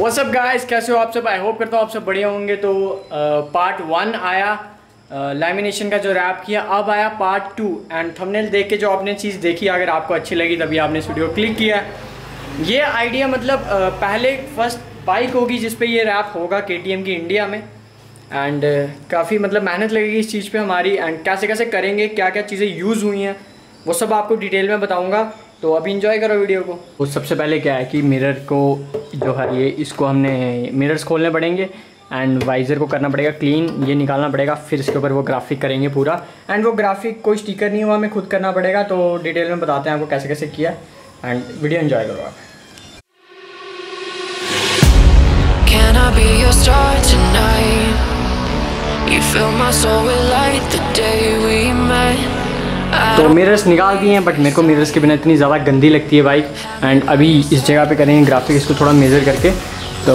What's up guys, कैसे हो आप सब? आई होप करता हूँ आप सब बढ़िया होंगे। तो पार्ट 1 आया लैमिनेशन का जो रैप किया, अब आया पार्ट 2 एंड थंबनेल देख के जो आपने चीज़ देखी, अगर आपको अच्छी लगी तभी आपने इस वीडियो को क्लिक किया। ये आइडिया मतलब पहले फर्स्ट बाइक होगी जिस पे ये रैप होगा KTM की इंडिया में एंड काफ़ी मतलब मेहनत लगेगी इस चीज़ पे हमारी एंड कैसे कैसे करेंगे, क्या क्या चीज़ें यूज़ हुई हैं वो सब आपको डिटेल में बताऊँगा। तो अभी इंजॉय करो वीडियो को। तो सबसे पहले क्या है कि मिरर को जो है ये इसको हमने मिरर्स खोलने पड़ेंगे एंड वाइज़र को करना पड़ेगा क्लीन, ये निकालना पड़ेगा, फिर इसके ऊपर वो ग्राफिक करेंगे पूरा। एंड वो ग्राफिक कोई स्टिकर नहीं हुआ, हमें खुद करना पड़ेगा। तो डिटेल में बताते हैं आपको कैसे कैसे किया एंड वीडियो एंजॉय करो आप। Can I be your star tonight? You fill my soul with light the day we met. तो मिरर्स निकाल दिए हैं, बट मेरे को मिरर्स के बिना इतनी ज़्यादा गंदी लगती है बाइक एंड अभी इस जगह पे करेंगे ग्राफिक, इसको थोड़ा मेज़र करके। तो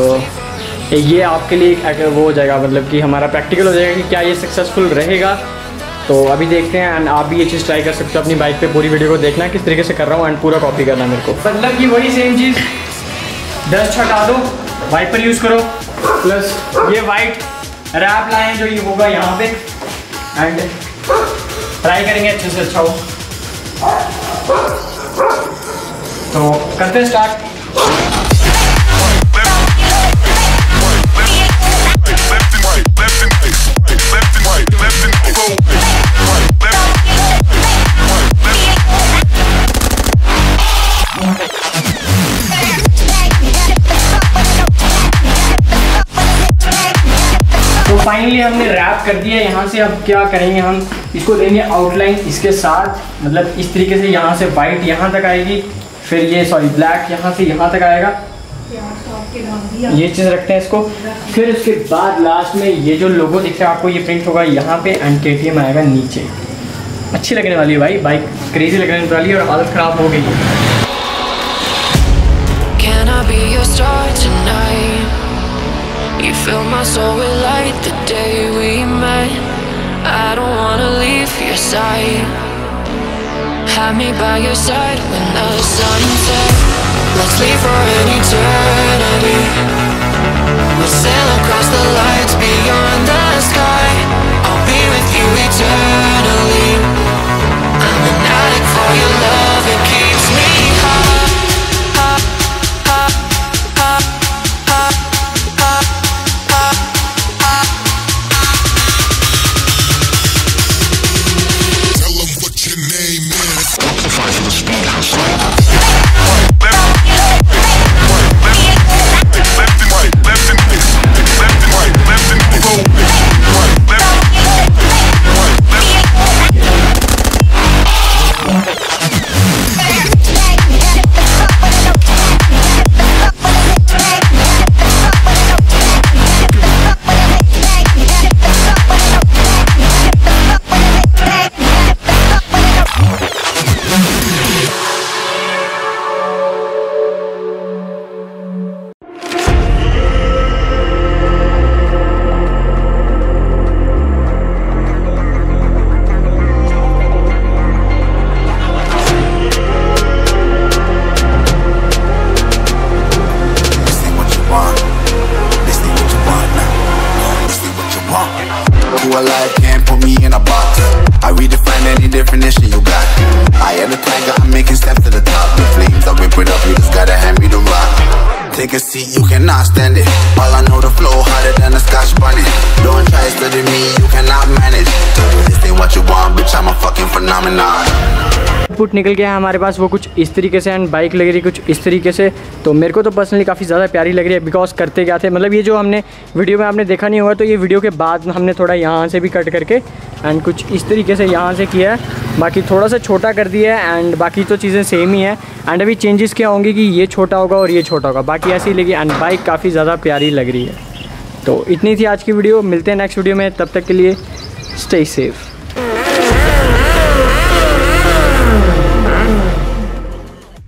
ये आपके लिए एक वो हो जाएगा, मतलब कि हमारा प्रैक्टिकल हो जाएगा कि क्या ये सक्सेसफुल रहेगा। तो अभी देखते हैं एंड आप भी ये चीज़ ट्राई कर सकते हो अपनी बाइक पे। पूरी वीडियो को देखना किस तरीके से कर रहा हूँ एंड पूरा कॉपी करना मेरे को। मतलब कि वही सेम चीज़, डस्ट हटा दो, वाइपर यूज़ करो, प्लस ये वाइट रैप लाएँ जो ये होगा यहाँ पे एंड ट्राई करेंगे अच्छे से अच्छा हो। तो करते हैं स्टार्ट। तो फाइनली हमने रैप कर दिया यहाँ से। अब क्या करेंगे, हम इसको देंगे आउटलाइन इसके साथ, मतलब इस तरीके से यहाँ से वाइट यहाँ तक आएगी, फिर ये ब्लैक यहाँ से यहाँ तक आएगा। ये चीज़ रखते हैं इसको। फिर उसके बाद लास्ट में ये जो लोगो दिख रहा है आपको, ये प्रिंट होगा यहाँ पे एंड KTM आएगा नीचे। अच्छी लगने वाली है भाई, बाइक क्रेजी लगने वाली है और हालत ख़राब हो गई है। You fill my soul with light the day we met. I don't wanna leave your side. Have me by your side when the sun sets. Let's leave for an eternity. We'll sail across the lights beyond the sky. I'll be with you eternally. I'm an addict for your love, it keeps me high. Alive can't put me in a box. I redefine any definition you got. I am the tiger, I'm making steps to the top. The flames, I whip it up, you just gotta hand me the rock. Take a seat, you cannot stand it. All I know, the flow harder than a Scotch bonnet. Don't try study me, you cannot manage. This ain't what you want, bitch, I'm a fucking phenomenon. Output निकल गया है हमारे पास, वो कुछ इस तरीके से and bike लग रही कुछ इस तरीके से। तो मेरे को तो पर्सनली काफ़ी ज़्यादा प्यारी लग रही है, बिकॉज करते क्या थे, मतलब ये जो हमने वीडियो में आपने देखा नहीं होगा, तो ये वीडियो के बाद हमने थोड़ा यहाँ से भी कट करके एंड कुछ इस तरीके से यहाँ से किया है। बाकी थोड़ा सा छोटा कर दिया है एंड बाकी तो चीज़ें सेम ही है। एंड अभी चेंजेस क्या होंगे कि ये छोटा होगा और ये छोटा होगा, बाकी ऐसी लगी एंड बाइक काफ़ी ज़्यादा प्यारी लग रही है। तो इतनी थी आज की वीडियो, मिलते हैं नेक्स्ट वीडियो में, तब तक के लिए स्टे सेफ।